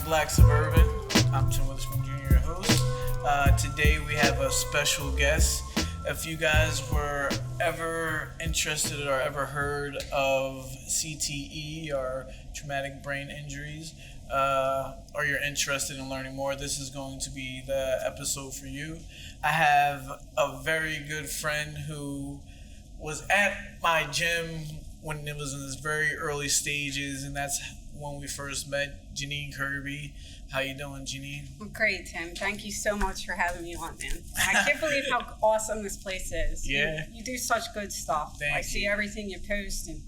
Black Suburban. I'm Tim Witherspoon Jr., your host. Today we have a special guest. If you guys were ever interested or ever heard of CTE or traumatic brain injuries, or you're interested in learning more, this is going to be the episode for you. I have a very good friend who was at my gym when it was in its very early stages, and that's when we first met, Janine Kirby. How you doing, Janine? I'm great, Tim. Thank you so much for having me on, man. I can't believe how awesome this place is. Yeah. You do such good stuff. Thank I you. see everything you post and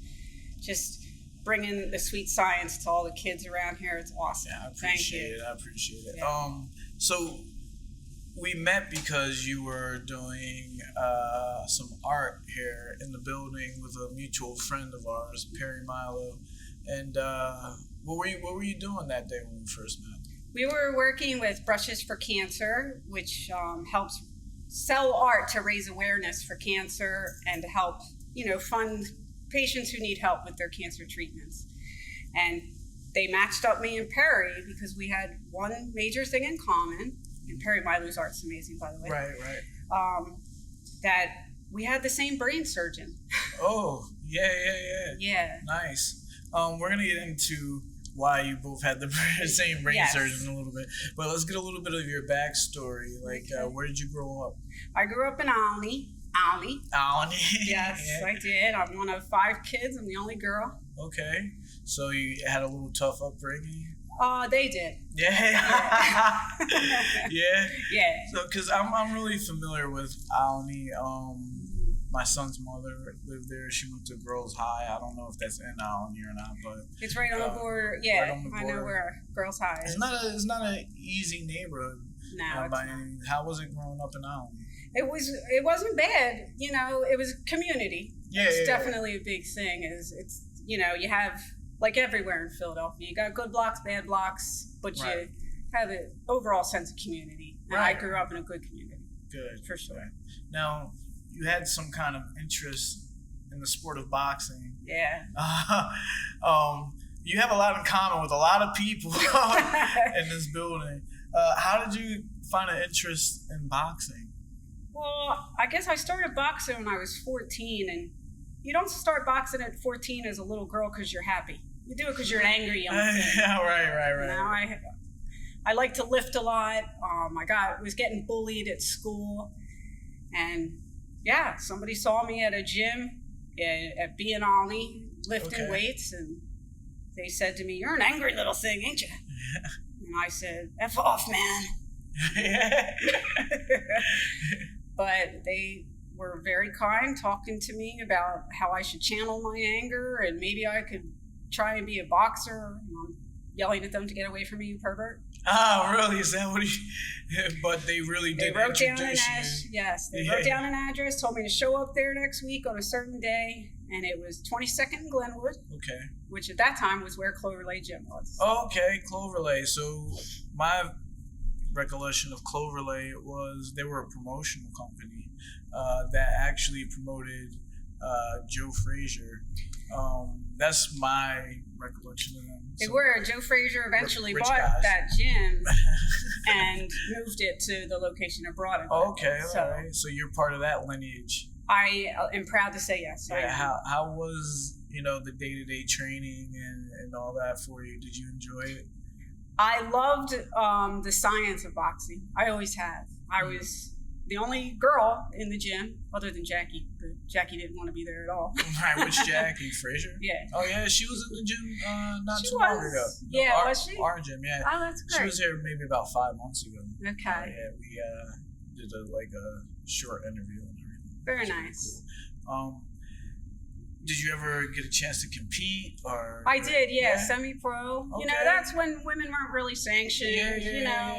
just bringing the sweet science to all the kids around here. It's awesome. Yeah, I Thank appreciate you. it. I appreciate it. Yeah. So we met because you were doing some art here in the building with a mutual friend of ours, Perry Milo. And what were you doing that day when we first met? We were working with Brushes for Cancer, which helps sell art to raise awareness for cancer and to help, fund patients who need help with their cancer treatments. And they matched up me and Perry because we had one major thing in common. And Perry Milo's art's amazing, by the way. Right. That we had the same brain surgeon. Oh, yeah. Yeah. Nice. We're gonna get into why you both had the same brain Yes. surgeon a little bit, but let's get a little bit of your backstory. Okay. Where did you grow up? I grew up in Olney. Alany. Yes, Yeah. I did. I'm one of 5 kids. I'm the only girl. Okay, so you had a little tough upbringing. They did. Yeah. Yeah. Yeah. So, because I'm really familiar with Alany. My son's mother lived there. She went to Girls High. I don't know if that's in Alany or not, but It's right on the border. Yeah, right on the I know border. where Girls High is. it's not an easy neighborhood. No, it's by not. any means. How was it growing up in Alany? It wasn't bad. It was community. Yeah, It's yeah, definitely a big thing. It's you have, like everywhere in Philadelphia, you got good blocks, bad blocks, but Right. you have an overall sense of community. And Right. I grew up in a good community. Good. For sure. Now, you had some kind of interest in the sport of boxing. Yeah. You have a lot in common with a lot of people in this building. How did you find an interest in boxing? Well, I guess I started boxing when I was 14, and you don't start boxing at 14 as a little girl because you're happy. You do it because you're an angry young kid. Yeah, right. Now I like to lift a lot. I was getting bullied at school, and yeah, somebody saw me at a gym at B and Olney lifting Okay. weights, and they said to me, "You're an angry little thing, ain't you?" And I said, "F off, man." Yeah. But they were very kind, talking to me about how I should channel my anger and maybe I could try and be a boxer. And I'm yelling at them to get away from me, you pervert. Oh, really? Is that what But they really They did wrote down an introduce address. you. Yes, they Yeah. wrote down an address, told me to show up there next week on a certain day, and it was 22nd and Glenwood, Okay. which at that time was where Clover Lake Gym was. Okay, Cloverlay. So my recollection of Cloverlay was they were a promotional company that actually promoted Joe Frazier. That's my recollection of them. They So- were. Joe Frazier eventually Rich bought guys. that gym and moved it to the location of Broad. Okay, So all right. So you're part of that lineage. I am proud to say yes. I Yeah. am. How was the day-to-day training and all that for you? Did you enjoy it? I loved the science of boxing. I always have. I was the only girl in the gym, other than Jackie. But Jackie didn't want to be there at all. Right, which Jackie Frazier? Yeah. Oh yeah, she was in the gym not She too long was. ago. Yeah, our, was she? Our gym, yeah. Oh, that's She great. was here maybe about 5 months ago. Okay. Yeah, we did a short interview and everything. Very nice. Did you ever get a chance to compete or? I did, yeah. Semi-pro. Okay. That's when women weren't really sanctioned.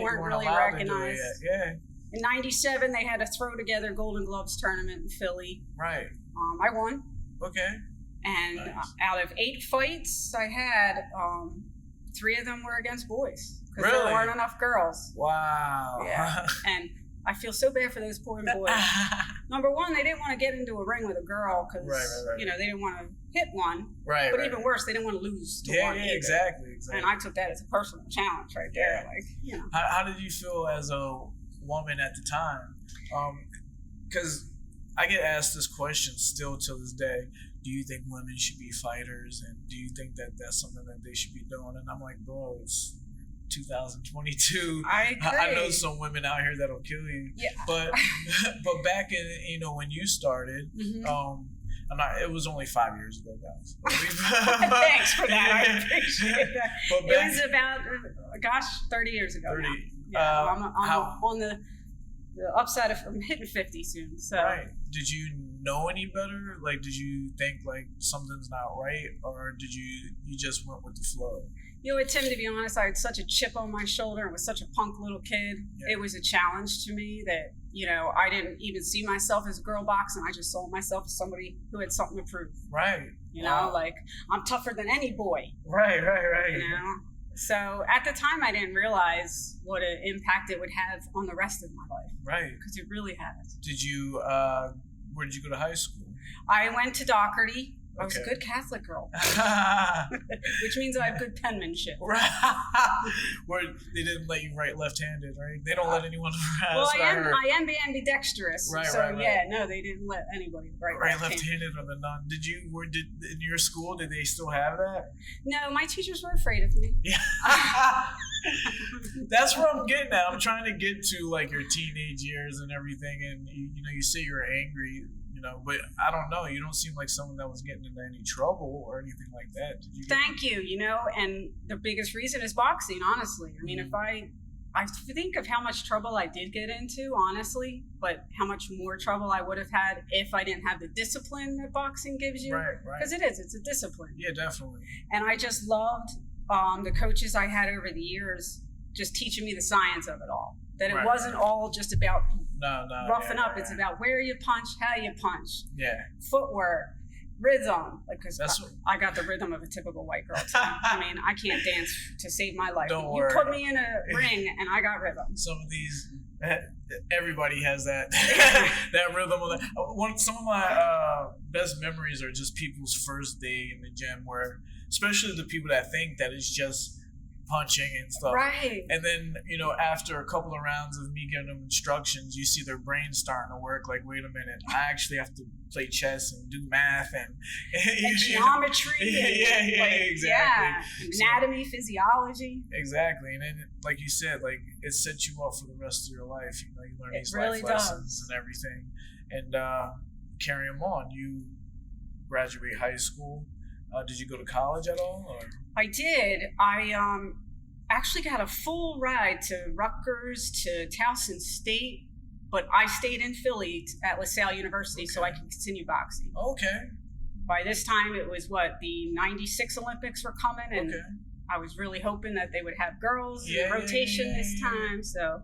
Weren't really allowed to do it recognized. yet. In '97, they had a throw together Golden Gloves tournament in Philly. Yeah, right. I won. Okay. And Nice. out of 8 fights I had, 3 of them were against boys. Because Really? there weren't enough girls. Wow. Yeah. And I feel so bad for those poor boys. Number one, they didn't want to get into a ring with a girl because, right. they didn't want to hit one. Right. But even worse, they didn't want to lose to one. Yeah, exactly. And I took that as a personal challenge right there. How did you feel as a woman at the time? Because I get asked this question still to this day. Do you think women should be fighters? And do you think that that's something that they should be doing? And I'm like, bro, it's 2022. I agree. I know some women out here that'll kill you. Yeah. But back in when you started, it was only 5 years ago, guys. Thanks for that. I appreciate that. It was about 30 years ago. 30. Now. I'm on the upside of I'm hitting 50 soon. So. Right. Did you know any better? Like, did you think like something's not right, or did you just went with the flow? Tim, to be honest, I had such a chip on my shoulder and was such a punk little kid. Yeah. It was a challenge to me that, I didn't even see myself as a girl boxing. I just saw myself as somebody who had something to prove. Right. Like I'm tougher than any boy. Right. So at the time, I didn't realize what an impact it would have on the rest of my life. Right. Because it really has. Did you, where did you go to high school? I went to Doherty. I was Okay. a good Catholic girl, which means I have good penmanship. Right. Where they didn't let you write left-handed, right? They don't let anyone write. Well, I am ambidextrous. Right, so right. No, they didn't let anybody write left-handed or the non. Did in your school? Did they still have that? No, my teachers were afraid of me. Yeah. That's where I'm getting at. I'm trying to get to like your teenage years and everything, and you say you're angry. But I don't know. You don't seem like someone that was getting into any trouble or anything like that. Did you? Thank you. And the biggest reason is boxing, honestly. I mean, if I think of how much trouble I did get into, honestly, but how much more trouble I would have had if I didn't have the discipline that boxing gives you. Right. Because it's a discipline. Yeah, definitely. And I just loved the coaches I had over the years just teaching me the science of it all. That it wasn't all just about roughing up. It's about where you punch, how you punch, footwork, rhythm. Because I got the rhythm of a typical white girl too. I mean, I can't dance to save my life. Don't you worry. put me in a ring and I got rhythm. Some of these, everybody has that that rhythm. Some of my best memories are just people's first day in the gym, where especially the people that think that it's just punching and stuff. Right. And then, after a couple of rounds of me giving them instructions, you see their brains starting to work. Like, wait a minute, I actually have to play chess and do math and geometry. Exactly. Yeah. Anatomy, physiology. Exactly. And then, like you said, like it sets you up for the rest of your life. You learn these really life lessons and everything. And carry them on. You graduate high school. Did you go to college at all? Or? I did. I actually got a full ride to Rutgers, to Towson State, but I stayed in Philly at LaSalle University so I could continue boxing. Okay. By this time, it was the 96 Olympics were coming, and I was really hoping that they would have girls in rotation this time. So,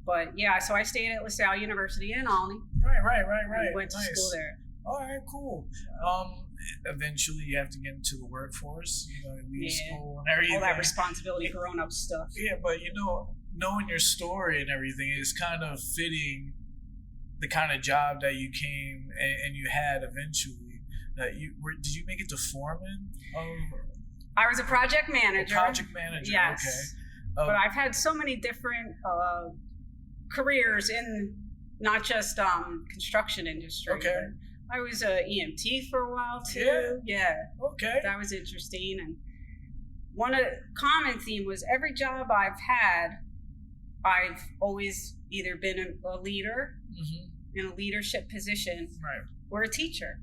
so I stayed at LaSalle University in Albany. Right. And went to school there. All right, cool. Eventually you have to get into the workforce, leave school and everything. All that responsibility, grown-up stuff. Yeah, but knowing your story and everything is kind of fitting the kind of job that you came and you had eventually. Did you make it to foreman? I was a project manager. Yes. Okay. But I've had so many different careers in not just construction industry. Okay. I was a EMT for a while too. Yeah. Okay. That was interesting. And one common theme was every job I've had, I've always either been a leader in a leadership position, or a teacher.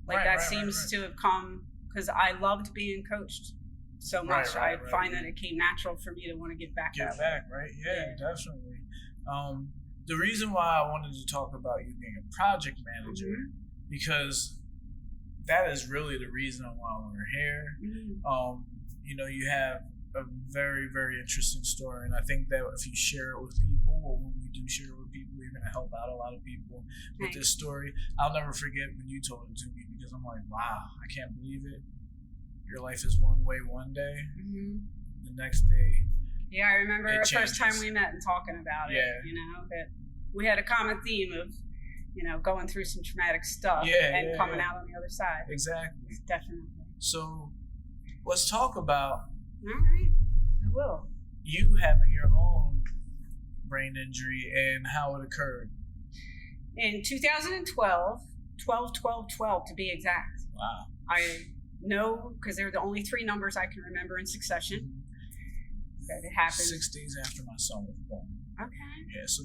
That seems to have come because I loved being coached so much. I find that it came natural for me to want to give back. Right? Yeah, definitely. The reason why I wanted to talk about you being a project manager, because that is really the reason why we're here. You have a very, very interesting story, and I think that if you share it with people, or when we do share it with people, you're going to help out a lot of people with this story. I'll never forget when you told it to me, because I'm like, wow, I can't believe it. Your life is one way one day, the next day Yeah, I remember the first time we met and talking about it. You know, that we had a common theme of, you know, going through some traumatic stuff and coming out on the other side. Exactly. Definitely. So let's talk about. All right, I will. You having your own brain injury and how it occurred. In 2012, 12/12/12 to be exact. Wow. I know because they're the only 3 numbers I can remember in succession. That it happened 6 days after my son was born. Okay. Yeah, so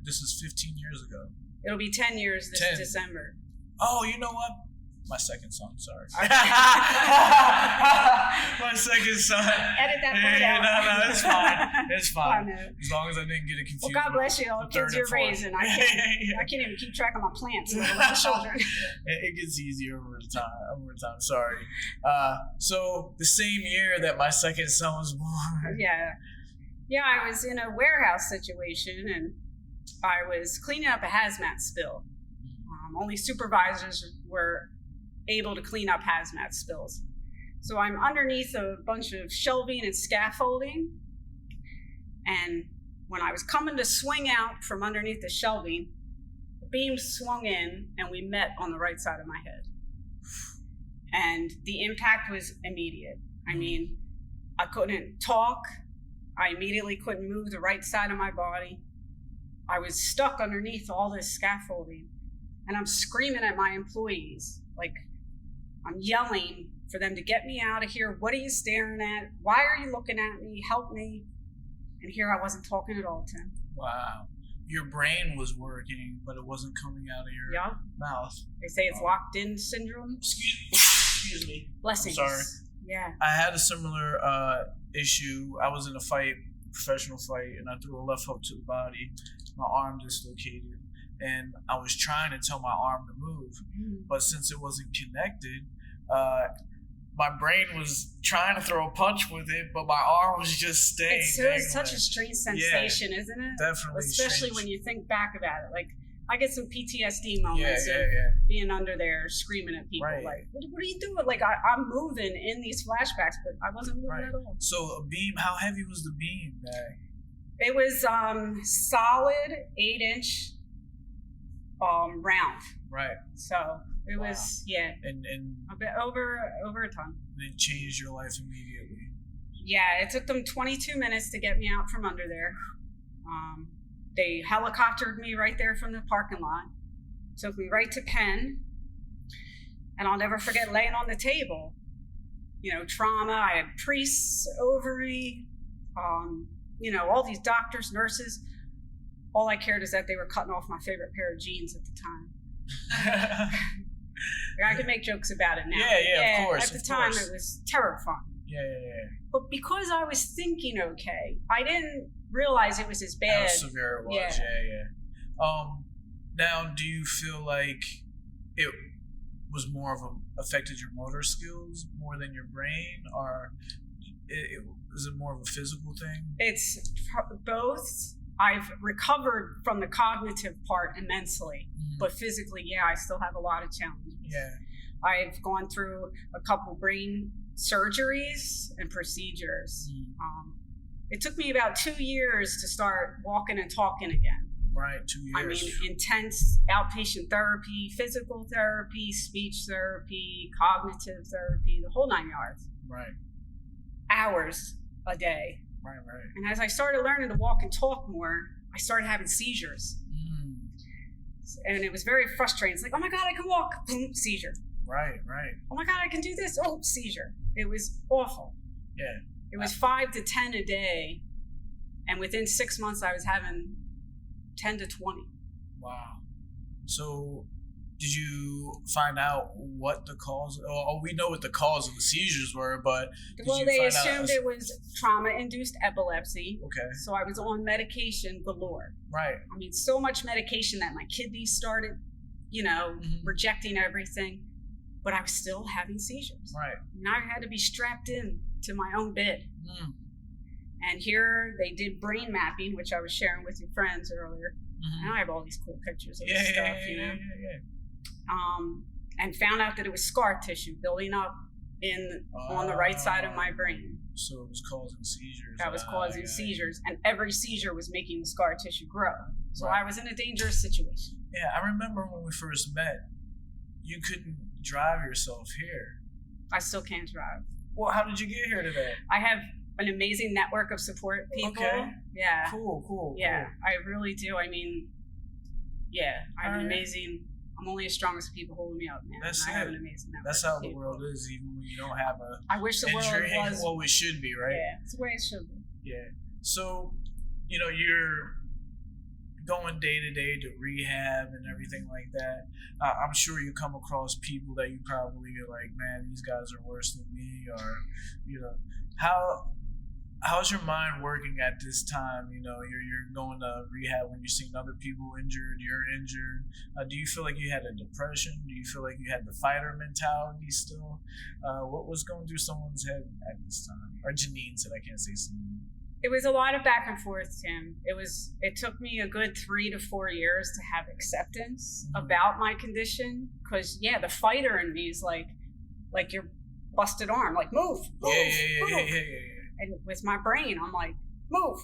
this is 15 years ago. It'll be 10 years this December. Oh, you know what? My second son, sorry. My second son. Edit that part out. No, it's fine. It's fine. As long as I didn't get it confused. Well, God bless you, all the kids you're raising. I can't even keep track of my plants with my children. It gets easier over time. Sorry. So the same year that my second son was born. Yeah, I was in a warehouse situation and I was cleaning up a hazmat spill. Only supervisors were able to clean up hazmat spills. So I'm underneath a bunch of shelving and scaffolding. And when I was coming to swing out from underneath the shelving, the beam swung in and we met on the right side of my head. And the impact was immediate. I mean, I couldn't talk. I immediately couldn't move the right side of my body. I was stuck underneath all this scaffolding. And I'm screaming at my employees, like, I'm yelling for them to get me out of here. What are you staring at? Why are you looking at me? Help me. And here I wasn't talking at all, Tim. Wow. Your brain was working, but it wasn't coming out of your mouth. They say it's locked in syndrome. Excuse me. Blessings. I'm sorry. Yeah. I had a similar issue. I was in a fight, professional fight, and I threw a left hook to the body. My arm dislocated. And I was trying to tell my arm to move, but since it wasn't connected, my brain was trying to throw a punch with it, but my arm was just staying. It's such a strange sensation, isn't it? Definitely. Especially when you think back about it. Like, I get some PTSD moments of being under there screaming at people. Like, what are you doing? Like, I'm moving in these flashbacks, but I wasn't moving at all. So a beam, how heavy was the beam? It was solid 8-inch. Round. Right. So it was, and a bit over a ton. And it changed your life immediately. Yeah, it took them 22 minutes to get me out from under there. They helicoptered me right there from the parking lot, took me right to Penn, and I'll never forget laying on the table. You know, trauma. I had priests over me. You know, all these doctors, nurses. All I cared is that they were cutting off my favorite pair of jeans at the time. I can make jokes about it now. Yeah, of course. At the time, it was terrifying. Yeah. But because I was thinking okay, I didn't realize it was as bad. How severe it was. Yeah. Now, do you feel like it was more of affected your motor skills more than your brain, or is it more of a physical thing? It's both. I've recovered from the cognitive part immensely, but physically, I still have a lot of challenges. Yeah. I've gone through a couple brain surgeries and procedures. It took me about 2 years to start walking and talking again. Right, 2 years. I mean, intense outpatient therapy, physical therapy, speech therapy, cognitive therapy, the whole 9 yards. Right. Hours a day. Right. And as I started learning to walk and talk more, I started having seizures. And it was very frustrating. It's like, oh my God, I can walk. Boom, seizure. Right. Oh my God, I can do this. Oh, seizure. It was awful. Yeah. It was 5 to 10 a day. And within 6 months, I was having 10 to 20. Wow. So did you find out what the cause? Oh, we know what the cause of the seizures were, but they assumed it was trauma-induced epilepsy. Okay. So I was on medication galore. Right. I mean, so much medication that my kidneys started, rejecting everything, but I was still having seizures. Right. And I had to be strapped in to my own bed. And here they did brain mapping, which I was sharing with your friends earlier. And I have all these cool pictures of this stuff, Yeah. And found out that it was scar tissue building up on the right side of my brain. So it was causing seizures. That was causing seizures, and every seizure was making the scar tissue grow. So I was in a dangerous situation. Yeah, I remember when we first met, you couldn't drive yourself here. I still can't drive. Well, how did you get here today? I have an amazing network of support people. Okay. Yeah. Cool. Yeah, I really do. I mean, yeah, I have an amazing. I'm only as strong as the people holding me up, man. I have an amazing network. That's how the world is, even when you don't have a. I wish the world was. Well, it should be, right? Yeah, it's the way it should be. Yeah. So, you're going day to day to rehab and everything like that. I'm sure you come across people that you probably are like, man, these guys are worse than me, or how's your mind working at this time? You're going to rehab when you're seeing other people injured, you're injured. Do you feel like you had a depression? Do you feel like you had the fighter mentality still? What was going through someone's head at this time? Or Janine said, I can't say something. It was a lot of back and forth, Tim. It took me a good 3 to 4 years to have acceptance about my condition. Because, the fighter in me is like your busted arm, like move. Yeah. And with my brain, I'm like, move.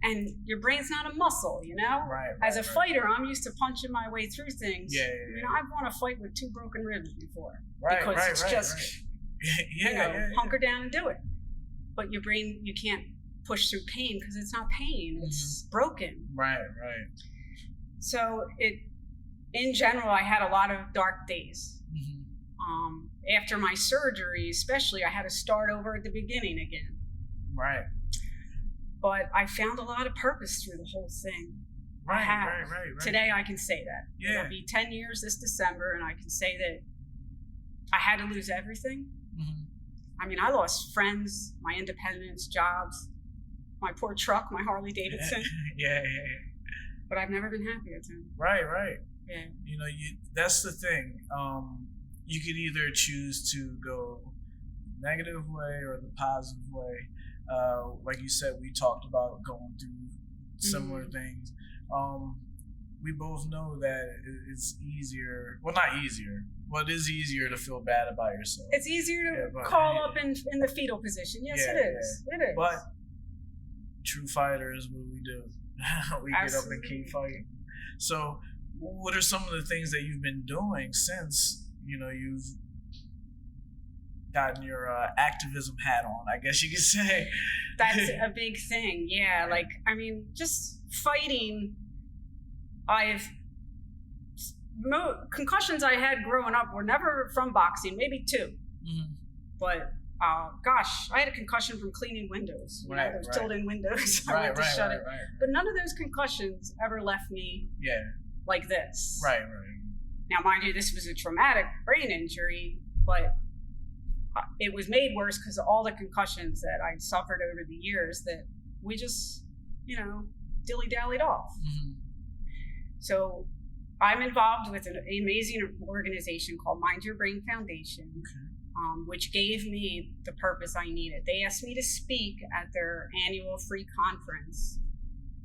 And your brain's not a muscle, Right. As a fighter, I'm used to punching my way through things. Yeah. I've won a fight with 2 broken ribs before. Right. Because it's just, hunker down and do it. But your brain, you can't push through pain because it's not pain, it's broken. Right. So in general, I had a lot of dark days. After my surgery, especially, I had to start over at the beginning again. Right. But I found a lot of purpose through the whole thing. Right. Today I can say that. Yeah. It'll be 10 years this December, and I can say that I had to lose everything. I mean, I lost friends, my independence, jobs, my poor truck, my Harley Davidson. Yeah. But I've never been happier, Tim. Right. Yeah. That's the thing. You could either choose to go the negative way or the positive way. Like you said, we talked about going through similar things. We both know that it's easier. Well, not easier. Well, it is easier to feel bad about yourself. It's easier to crawl up in the fetal position. Yes, it is. It is. But true fighters, what we do? We get up and keep fighting. So, what are some of the things that you've been doing since you've gotten your activism hat on, I guess you could say? That's a big thing. Yeah. Just fighting. Concussions I had growing up were never from boxing, maybe 2. But I had a concussion from cleaning windows. Those tilted windows. I had to shut it. But none of those concussions ever left me like this. Right. Now, mind you, this was a traumatic brain injury, but it was made worse because of all the concussions that I suffered over the years that we just, dilly-dallied off. So I'm involved with an amazing organization called Mind Your Brain Foundation, which gave me the purpose I needed. They asked me to speak at their annual free conference.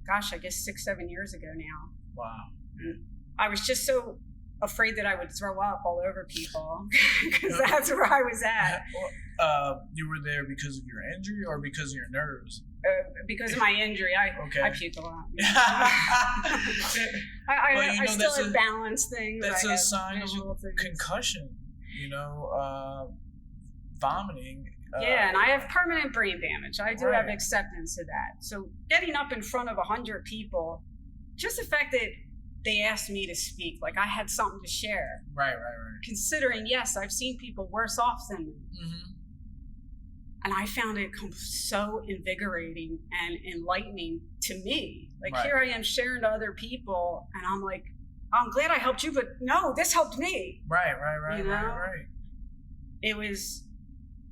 Gosh, I guess 6-7 years ago now. Wow. And I was just so afraid that I would throw up all over people because that's where I was at. You were there because of your injury or because of your nerves? Because of my injury, I puked a lot. I still have balance things. That's a sign of concussion, vomiting. And I have permanent brain damage. I do have acceptance of that. So getting up in front of 100 people, just the fact that they asked me to speak, like I had something to share. Right. Considering, yes, I've seen people worse off than me. And I found it so invigorating and enlightening to me. Here I am sharing to other people, and I'm like, I'm glad I helped you, but no, this helped me. Right.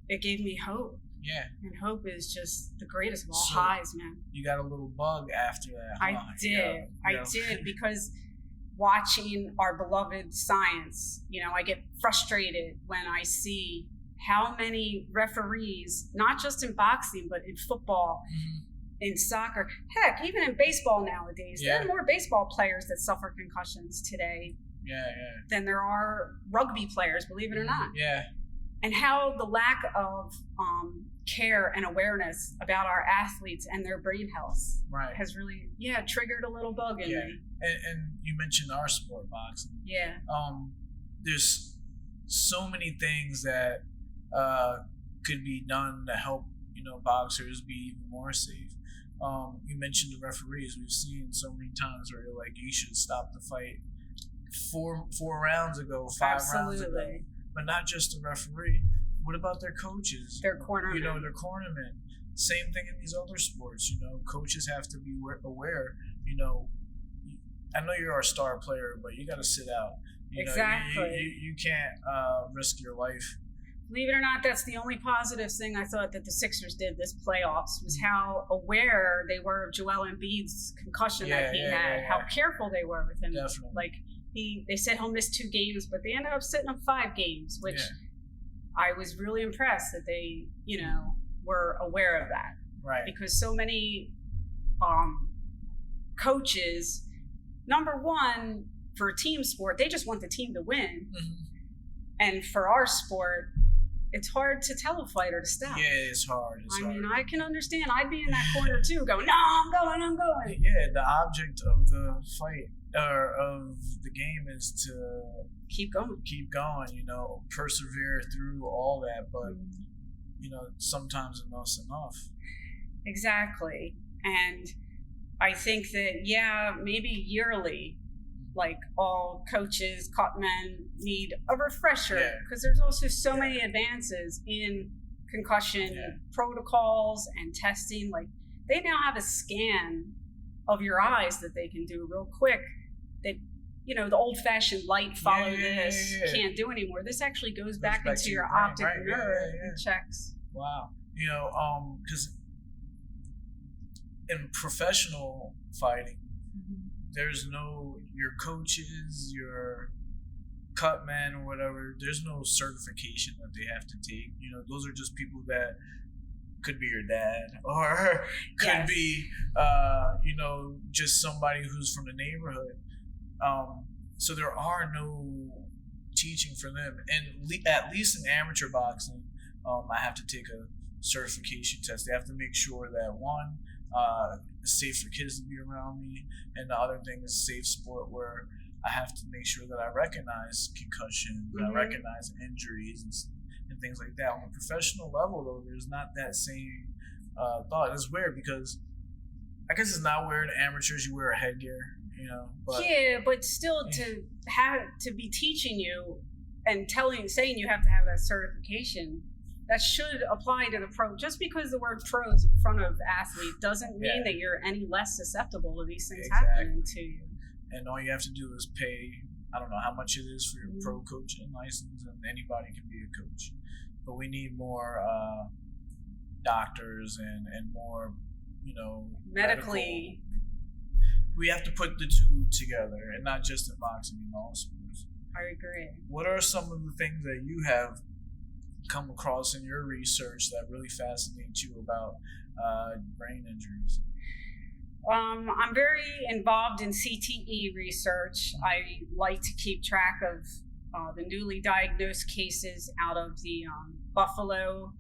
It gave me hope. Yeah. And hope is just the greatest of all highs, man. You got a little bug after that. I did, because watching our beloved science, I get frustrated when I see how many referees, not just in boxing, but in football, in soccer, heck, even in baseball nowadays, there are more baseball players that suffer concussions today than there are rugby players, believe it or not. Yeah. and how the lack of care and awareness about our athletes and their brain health has really triggered a little bug in me. And you mentioned our sport, boxing. Yeah. There's so many things that could be done to help boxers be even more safe. You mentioned the referees. We've seen so many times where you're like, you should stop the fight four rounds ago, 5 rounds ago. But not just the referee. What about their coaches? Their cornermen. Their cornermen. Same thing in these other sports. Coaches have to be aware. I know you're our star player, but you got to sit out. Exactly. You can't risk your life. Believe it or not, that's the only positive thing I thought that the Sixers did this playoffs was how aware they were of Joel Embiid's concussion that he had, how careful they were with him. Definitely. Like they said he'll miss 2 games, but they ended up sitting him 5 games, which I was really impressed that they, were aware of that. Right. Because so many coaches, number one, for a team sport, they just want the team to win. Mm-hmm. And for our sport, it's hard to tell a fighter to stop. Yeah, it's hard. I mean, I can understand. I'd be in that corner too, going, no, I'm going. Yeah, the object of the fight or of the game is to keep going, persevere through all that. But, sometimes enough's enough. Exactly. And I think that, maybe yearly, like all coaches, cutmen need a refresher because there's also so many advances in concussion protocols and testing. Like they now have a scan of your eyes that they can do real quick that, the old-fashioned light follow this can't do anymore. This actually goes back into your optic nerve and checks. Wow. Because in professional fighting, there's no, your coaches, your cutmen or whatever, there's no certification that they have to take. Those are just people that could be your dad or could be, just somebody who's from the neighborhood. So there are no teaching for them. And at least in amateur boxing, I have to take a certification test. They have to make sure that one, it's safe for kids to be around me, and the other thing is safe sport where I have to make sure that I recognize concussions, I recognize injuries and things like that. On a professional level, though, there's not that same thought. It's weird because I guess it's not weird in amateurs. You wear a headgear, But but still to be teaching you and saying you have to have that certification. That should apply to the pro. Just because the word pro is in front of athlete doesn't mean that you're any less susceptible to these things happening to you. And all you have to do is pay, I don't know how much it is for your pro coaching license, and anybody can be a coach. But we need more doctors and more, medically. We have to put the two together, and not just in boxing, in all sports. I agree. What are some of the things that you have come across in your research that really fascinates you about brain injuries? I'm very involved in CTE research. I like to keep track of the newly diagnosed cases out of the Buffalo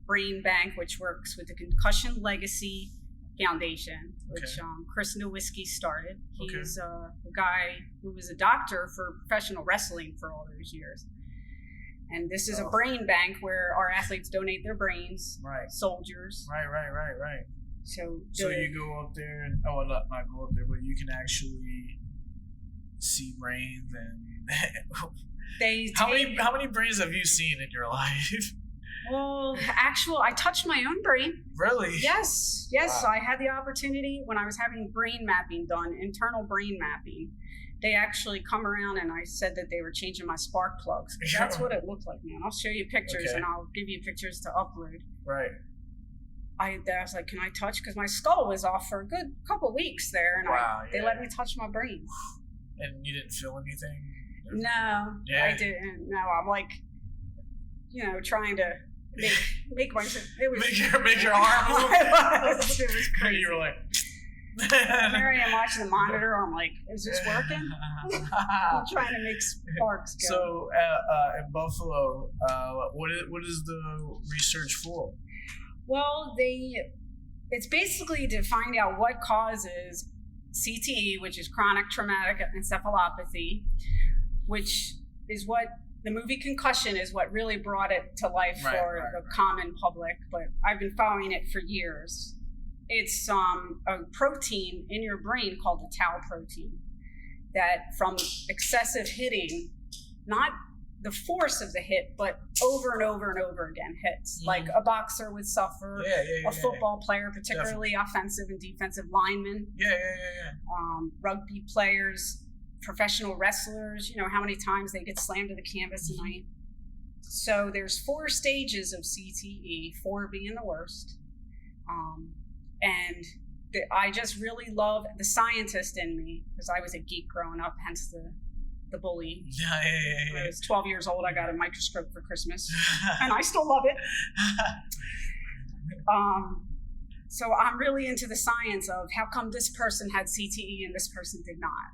Brain Bank, which works with the Concussion Legacy Foundation, which Chris Nowinski started. He's a guy who was a doctor for professional wrestling for all those years. And this is a brain bank where our athletes donate their brains, soldiers. Right. So you go up there and, not go up there, but you can actually see brains and how many brains have you seen in your life? Well, I touched my own brain. Really? Yes. Wow. I had the opportunity when I was having brain mapping done, internal brain mapping. They actually come around and I said that they were changing my spark plugs. That's what it looked like, man. I'll show you pictures and I'll give you pictures to upload. Right. I was like, can I touch? Because my skull was off for a good couple weeks there, and they let me touch my brain. And you didn't feel anything? No, I didn't. No, I'm like, trying to make my make your arm move. It was crazy. You were like, Here I am watching the monitor. I'm like, is this working? I'm trying to make sparks go. So in Buffalo, what is the research for? Well, it's basically to find out what causes CTE, which is chronic traumatic encephalopathy, which is what the movie Concussion is what really brought it to life for the common public. But I've been following it for years. It's a protein in your brain called the tau protein that from excessive hitting, not the force of the hit, but over and over and over again hits. Like a boxer would suffer, a football player, particularly offensive and defensive linemen, rugby players, professional wrestlers, how many times they get slammed to the canvas a night. So there's 4 stages of CTE, 4 being the worst. And I just really love the scientist in me, because I was a geek growing up, hence the bully. When I was 12 years old, I got a microscope for Christmas, and I still love it. So I'm really into the science of how come this person had CTE and this person did not.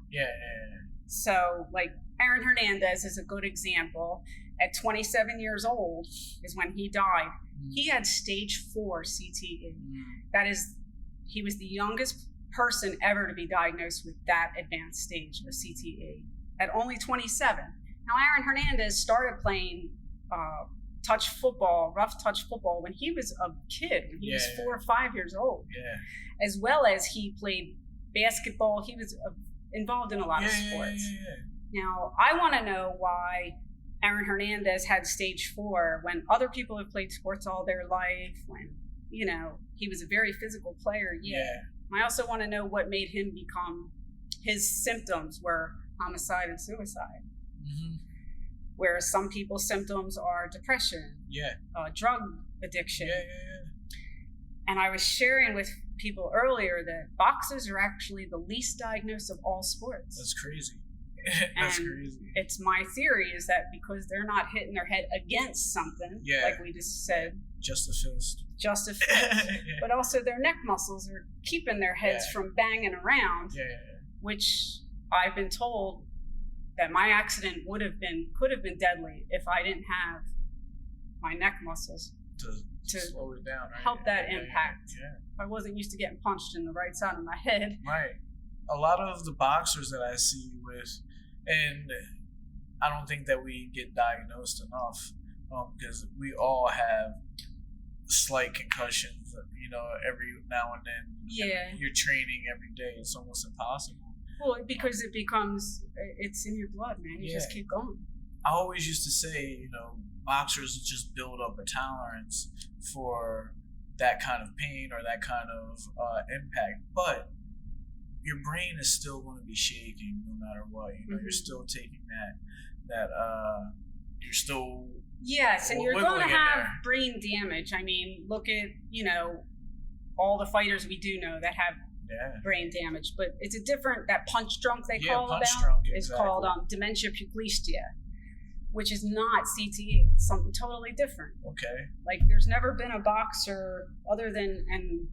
So like Aaron Hernandez is a good example. At 27 years old is when he died. He had stage 4 CTE. That is, he was the youngest person ever to be diagnosed with that advanced stage of CTE at only 27. Now, Aaron Hernandez started playing touch football, rough touch football, when he was a kid, when he was 4 or 5 years old. As well as he played basketball. He was involved in a lot of sports. Now, I want to know why Aaron Hernandez had stage 4 when other people have played sports all their life, when, he was a very physical player. I also want to know what made him become, his symptoms were homicide and suicide. Whereas some people's symptoms are depression, drug addiction. And I was sharing with people earlier that boxers are actually the least diagnosed of all sports. That's crazy. It's my theory is that because they're not hitting their head against something, like we just said. Just a fist. But also their neck muscles are keeping their heads from banging around, which I've been told that my accident could have been deadly if I didn't have my neck muscles to slow it down, right? Help that impact. I wasn't used to getting punched in the right side of my head. Right. A lot of the boxers that I see with, and I don't think that we get diagnosed enough, because we all have slight concussions, every now and then. You're training every day. It's almost impossible. Well, because it's in your blood, man. You just keep going. I always used to say, boxers just build up a tolerance for that kind of pain or that kind of impact. But your brain is still going to be shaking no matter what. You're still taking that you're still... Yes, and you're going to have brain damage. I mean, look at, all the fighters we do know that have brain damage, but it's a different, that punch drunk they call it is called dementia pugilistica, which is not CTE. It's something totally different. Okay. Like, there's never been a boxer other than, and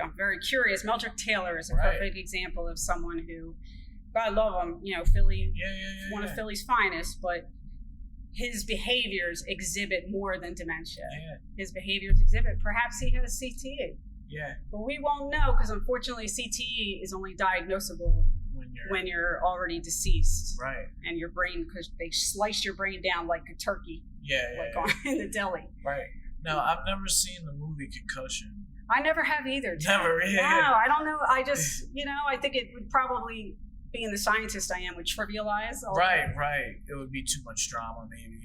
I'm very curious, Meldrick Taylor is a perfect example of someone who, I love him, Philly, one of Philly's finest, but his behaviors exhibit more than dementia. His behaviors exhibit, perhaps he has CTE. But we won't know, because unfortunately CTE is only diagnosable when you're already deceased. Right. And your brain, because they slice your brain down like a turkey. In the deli. Right. Now, I've never seen the movie Concussion. I never have either. Never, No, I don't know. I just, I think it would probably, being the scientist I am, would trivialize all Right. It would be too much drama, maybe.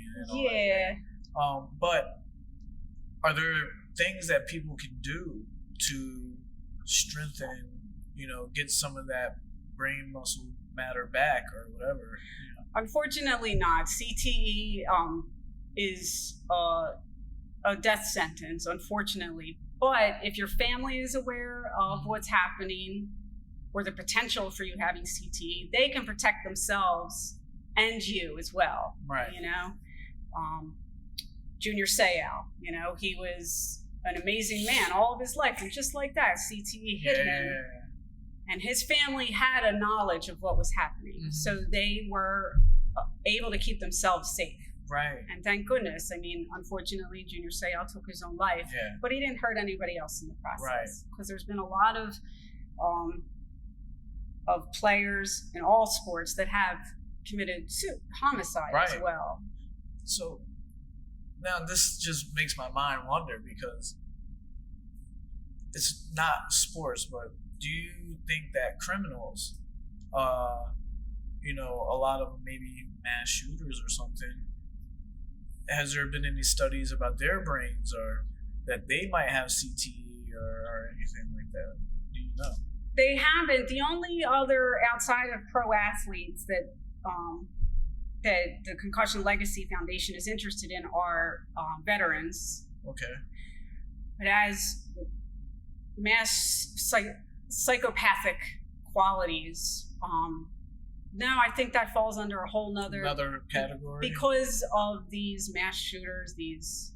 But are there things that people can do to strengthen, get some of that brain muscle matter back or whatever? Unfortunately not. CTE is a death sentence, unfortunately. But if your family is aware of what's happening or the potential for you having CTE, they can protect themselves and you as well. Right. Junior Seau, he was an amazing man all of his life, and just like that, CTE hit him And his family had a knowledge of what was happening. Mm-hmm. So they were able to keep themselves safe. Right. And thank goodness. I mean, unfortunately, Junior Seau took his own life, but he didn't hurt anybody else in the process. Because there's been a lot of players in all sports that have committed homicide as well. So now this just makes my mind wonder, because it's not sports, but do you think that criminals, a lot of maybe mass shooters or something, has there been any studies about their brains, or that they might have CTE or anything like that? Do you know? They haven't. The only other outside of pro athletes that the Concussion Legacy Foundation is interested in are veterans. Okay. But as mass psychopathic qualities, no, I think that falls under a whole another category, because of these mass shooters, these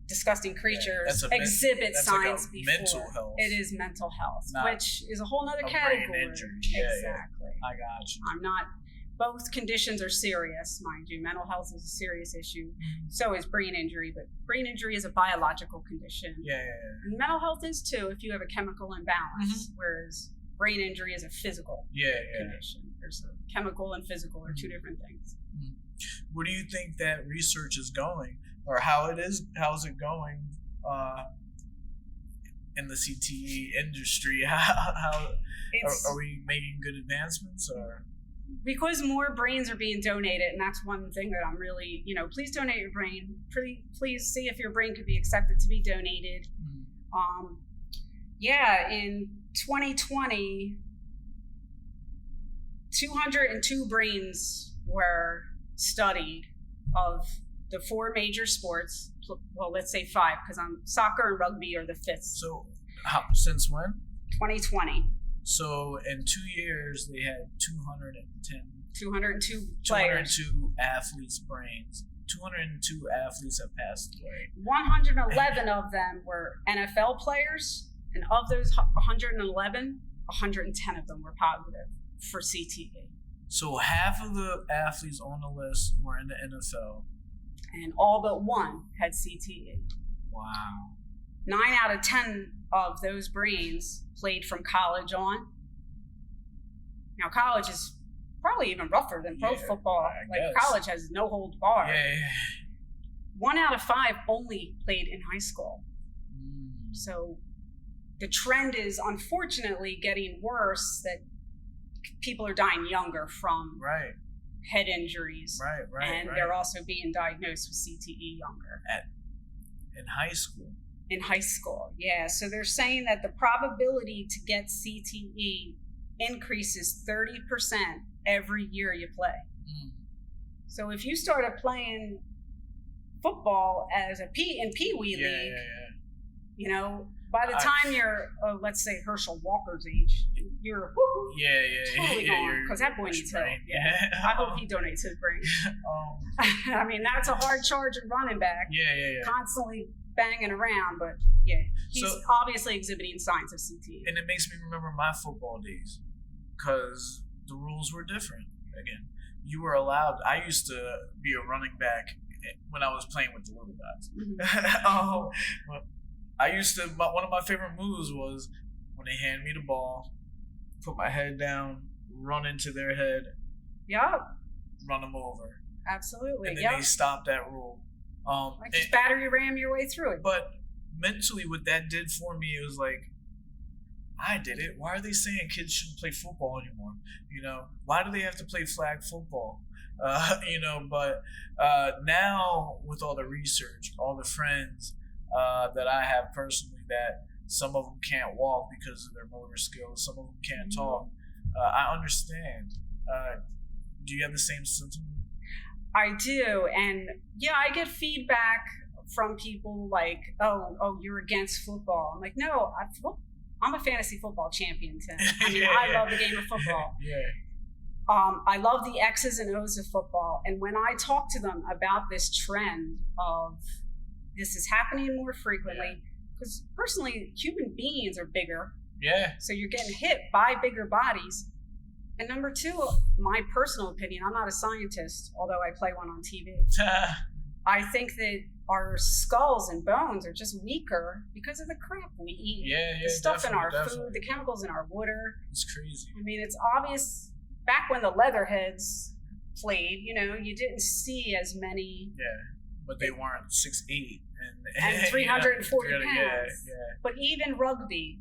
disgusting creatures exhibit signs like before. Mental health. It is mental health, which is a whole other category. Brain injury. Exactly. I got you. I'm not. Both conditions are serious, mind you. Mental health is a serious issue. Mm-hmm. So is brain injury, but brain injury is a biological condition. Yeah. And mental health is too, if you have a chemical imbalance, whereas brain injury is a physical condition. There's a chemical and physical are two different things. Where do you think that research is going, or how's it going in the CTE industry? How are we making good advancements, or? Because more brains are being donated, and that's one thing that I'm really, please donate your brain. Please see if your brain could be accepted to be donated. In 2020, 202 brains were studied of the 4 major sports. Well, let's say 5, because soccer and rugby are the 5th. So, since when? 2020. So in 2 years, they had 202 players. 202 athletes' brains. 202 athletes have passed away. 111 of them were NFL players, and of those 111, 110 of them were positive for CTE. So half of the athletes on the list were in the NFL. And all but 1 had CTE. Wow. 9 out of 10 of those brains played from college on. Now, college is probably even rougher than pro football. College has no holds barred. Yeah. 1 out of 5 only played in high school. So the trend is unfortunately getting worse, that people are dying younger from head injuries. And they're also being diagnosed with CTE younger. In high school? In high school, yeah. So they're saying that the probability to get CTE increases 30% every year you play. So if you started playing football as in Pee Wee League, by the time you're, let's say Herschel Walker's age, you're totally gone, because that boy needs help. I hope he donates his brain. I mean, that's a hard charge at running back. Constantly banging around, but he's obviously exhibiting signs of CTE. And it makes me remember my football days, because the rules were different. Again, you were allowed. I used to be a running back when I was playing with the little guys. I used to. One of my favorite moves was when they hand me the ball, put my head down, run into their head, run them over. Absolutely. And then they stopped that rule. Just battery ram your way through it. But mentally, what that did for me, it was like, I did it. Why are they saying kids shouldn't play football anymore? Why do they have to play flag football? But now with all the research, all the friends that I have personally, that some of them can't walk because of their motor skills, some of them can't talk. I understand. Do you have the same sentiment? I do, and I get feedback from people like, "Oh, you're against football." I'm like, "No, I'm a fantasy football champion, Tim. I mean, I love the game of football. I love the X's and O's of football, and when I talk to them about this trend of this is happening more frequently, because personally, human beings are bigger Yeah. So you're getting hit by bigger bodies. And number two, my personal opinion, I'm not a scientist, although I play one on TV. I think that our skulls and bones are just weaker because of the crap we eat. The stuff in our food, the chemicals in our water. It's crazy. I mean, it's obvious. Back when the Leatherheads played, you didn't see as many. Yeah, but they weren't 6'8" and 340 pounds. Yeah. But even rugby,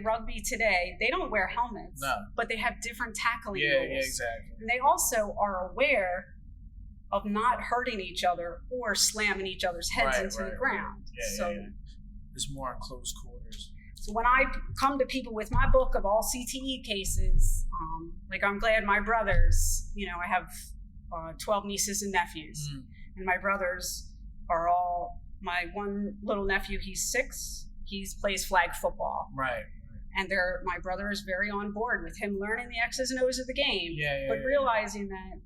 rugby today, they don't wear helmets, but they have different tackling rules. Yeah, exactly. And they also are aware of not hurting each other or slamming each other's heads into the ground. It's more in close quarters. So when I come to people with my book of all CTE cases, I'm glad my brothers, I have 12 nieces and nephews, and my brothers are all, my one little nephew, he's 6, he plays flag football. Right. And my brother is very on board with him learning the X's and O's of the game, but realizing that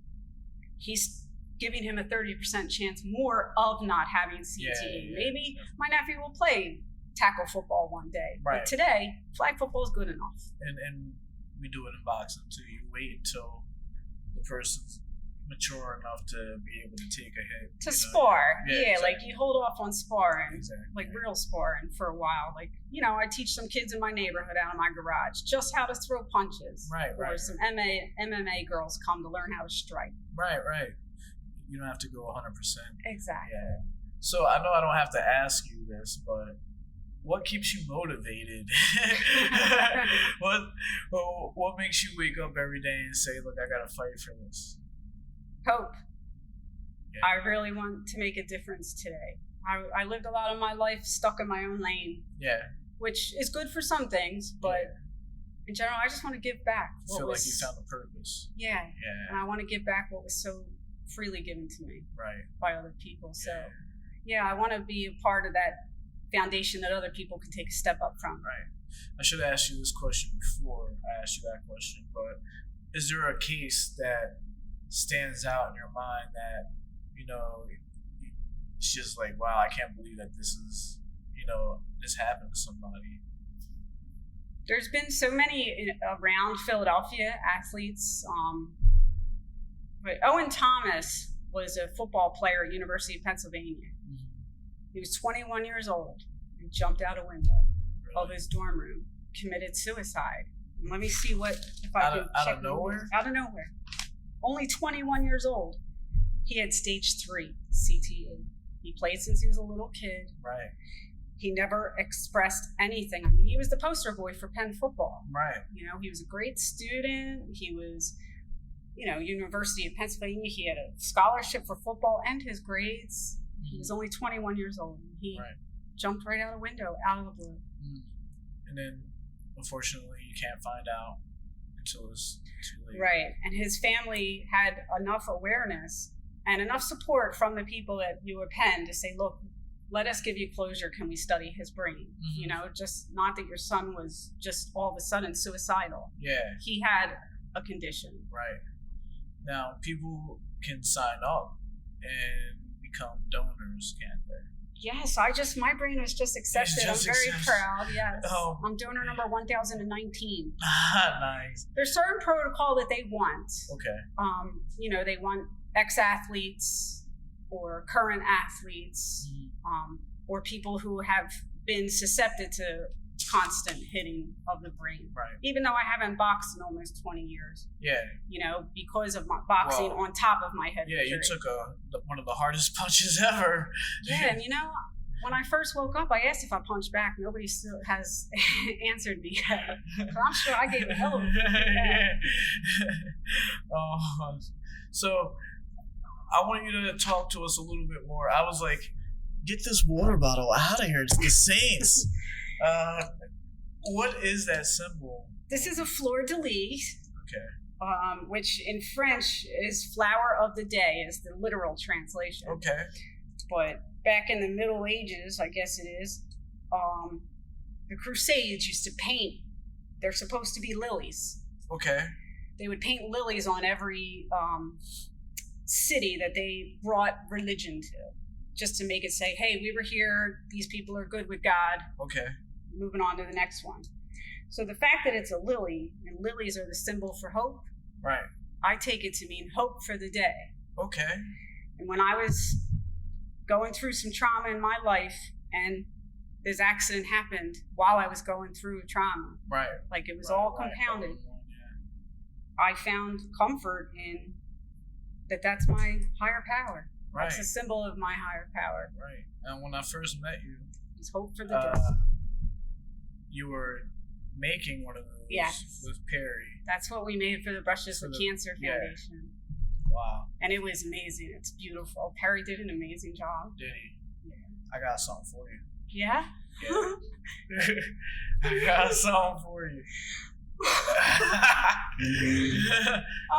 he's giving him a 30% chance more of not having CTE. Maybe my nephew will play tackle football one day, but today flag football is good enough. And we do it in boxing too. You wait until the person's mature enough to be able to take a hit to spar. You hold off on sparring, real sparring for a while. I teach some kids in my neighborhood out of my garage just how to throw punches. Or some MMA girls come to learn how to strike. Right. You don't have to go 100%. Exactly. Yeah. So I know I don't have to ask you this, but what keeps you motivated? What makes you wake up every day and say, look, I got to fight for this? Hope. I really want to make a difference today. I lived a lot of my life stuck in my own lane. Which is good for some things, but in general, I just want to give back. I feel like you found a purpose. And I want to give back what was so freely given to me by other people. So I want to be a part of that foundation that other people can take a step up from. I should have asked you this question before I asked you that question, but is there a case that stands out in your mind that, it's just like, wow, I can't believe that this is, this happened to somebody? There's been so many around Philadelphia athletes. But Owen Thomas was a football player at University of Pennsylvania. He was 21 years old and jumped out a window of his dorm room, committed suicide. And let me see if I can check. Out of nowhere? Out of nowhere. Only 21 years old. He had stage 3 CTE. He played since he was a little kid. He never expressed anything. I mean, he was the poster boy for Penn football. He was a great student. He was, University of Pennsylvania. He had a scholarship for football and his grades. He was only 21 years old. He jumped right out a window, out of the blue. And then, unfortunately, you can't find out until it's too late. And his family had enough awareness and enough support from the people at U of Penn to say, look, let us give you closure. Can we study his brain? Just not that your son was just all of a sudden suicidal. He had a condition. Now, people can sign up and become donors, can't they? Yes, my brain was just accepted. I'm very proud. Yes. I'm donor number 1019. Nice. There's certain protocol that they want. They want ex-athletes or current athletes, or people who have been susceptible to constant hitting of the brain. Even though I haven't boxed in almost 20 years. Because of my boxing on top of my head injury. You took one of the hardest punches ever. And when I first woke up, I asked if I punched back. Nobody still has answered me yet. But I'm sure I gave a hell of a So I want you to talk to us a little bit more. I was like, get this water bottle out of here. It's the Saints. What is that symbol? This is a fleur de lis. Which in French is flower of the day, is the literal translation. But back in the Middle Ages, I guess it is, the Crusades used to paint. They're supposed to be lilies. They would paint lilies on every city that they brought religion to, just to make it say, hey, we were here, these people are good with God. Moving on to the next one. So the fact that it's a lily, and lilies are the symbol for hope, Right. I take it to mean hope for the day. Okay. And when I was going through some trauma in my life, and this accident happened while I was going through trauma, Right. like it was all compounded, I found comfort in that's my higher power. Right. That's a symbol of my higher power. Right. And when I first met you, It's hope for the day. you were making one of those Yes. with Perry. That's what we made for the Brushes for Cancer yeah. Foundation. Wow. And it was amazing. It's beautiful. Perry did an amazing job. Did he? Yeah. I got something for you. Yeah? Yeah. I got something for you.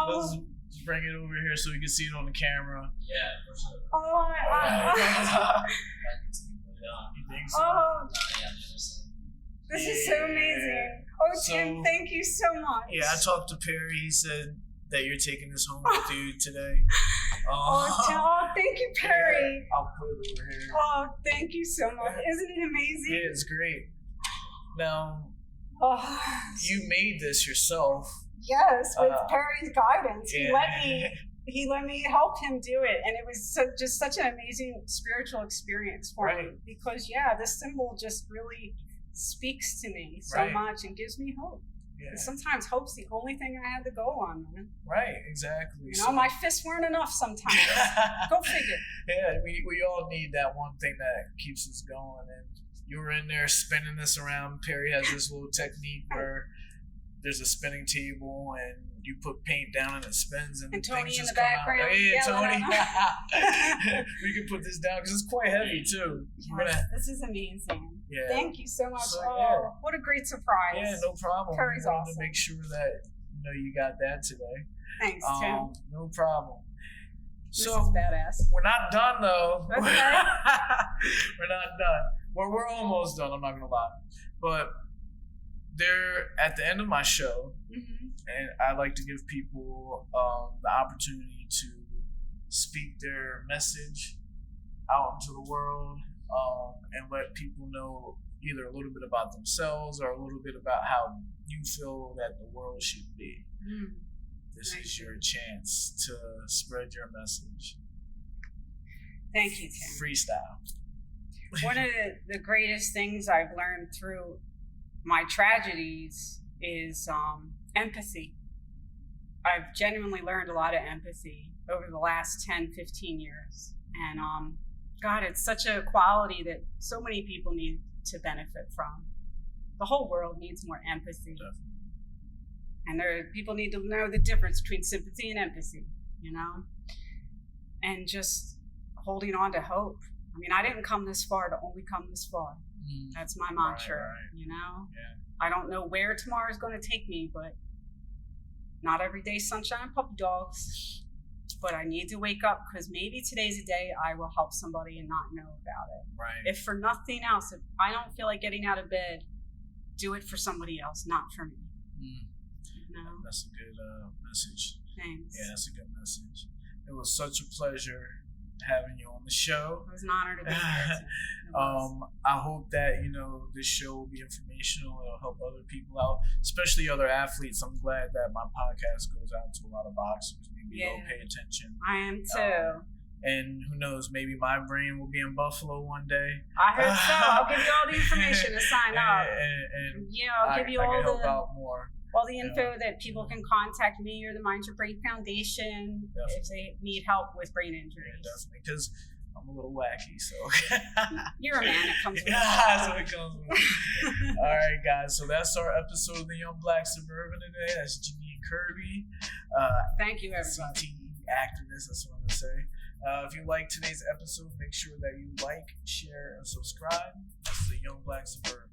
Let's bring it over here so we can see it on the camera. Yeah, for sure. You think so? Oh, Yeah, this is so amazing. Oh, Tim, So- thank you so much. Yeah, I talked to Perry. He said that you're taking this home with you today. Oh, Tim, thank you, Perry. Yeah, I'll put it over here. Oh, thank you so much. Isn't it amazing? Yeah, it's great. Now, Oh, you made this yourself. yes, with Perry's guidance. Yeah. He let me help him do it, and it was just such an amazing spiritual experience for me, Right. because this symbol just really speaks to me so Right. much and gives me hope. Yeah. And sometimes hope's the only thing I had to go on, man. Right, exactly. You know, my fists weren't enough sometimes. Go figure. Yeah, we all need that one thing that keeps us going. And you were in there spinning this around. Perry has this little technique where there's a spinning table and you put paint down and it spins and Tony things in just the come out. background Yeah, yelling Tony. We can put this down because it's quite heavy too. We're Yes, gonna- this is amazing. Yeah. Thank you so much. So, oh, yeah. what a great surprise. Yeah, no problem. Perry's We wanted awesome. to make sure that you got that today. Thanks, Tim. No problem. This So is badass. we're not done though. Okay. We're not done. Well, we're almost done. I'm not gonna lie, but they're at the end of my show, Mm-hmm. and I like to give people the opportunity to speak their message out into the world, and let people know either a little bit about themselves or a little bit about how you feel that the world should be. Mm. This Thank is you. your chance to spread your message. Thank you, Tim. Freestyle. One of the greatest things I've learned through my tragedies is empathy. I've genuinely learned a lot of empathy over the last 10, 15 years. And God, it's such a quality that so many people need to benefit from. The whole world needs more empathy. Definitely. And people need to know the difference between sympathy and empathy, and just holding on to hope. I mean, I didn't come this far to only come this far. That's my mantra, Right. Yeah. Yeah. I don't know where tomorrow is going to take me, but not every day sunshine and puppy dogs. But I need to wake up because maybe today's a day I will help somebody and not know about it. Right. If for nothing else, if I don't feel like getting out of bed, do it for somebody else, not for me. That's a good message. Thanks. Yeah, that's a good message. It was such a pleasure having you on the show. It was an honor to be here. It was. I hope that this show will be informational. It'll help other people out, especially other athletes. I'm glad that my podcast goes out to a lot of boxers. Maybe they'll pay attention. I am too. And who knows, maybe my brain will be in Buffalo one day. I heard so. I'll give you all the information to sign up. And I'll give you I all can help out more. All the info that people can contact me or the Mind Your Brain Foundation if they need help with brain injuries. Yeah, definitely, because I'm a little wacky, so. You're a man. It comes with that's what it comes with. All right, guys. So that's our episode of the Young Black Suburban today. That's Janine Kirby. Thank you, everybody. CTE activist, that's what I'm going to say. If you like today's episode, make sure that you like, share, and subscribe. That's the Young Black Suburban.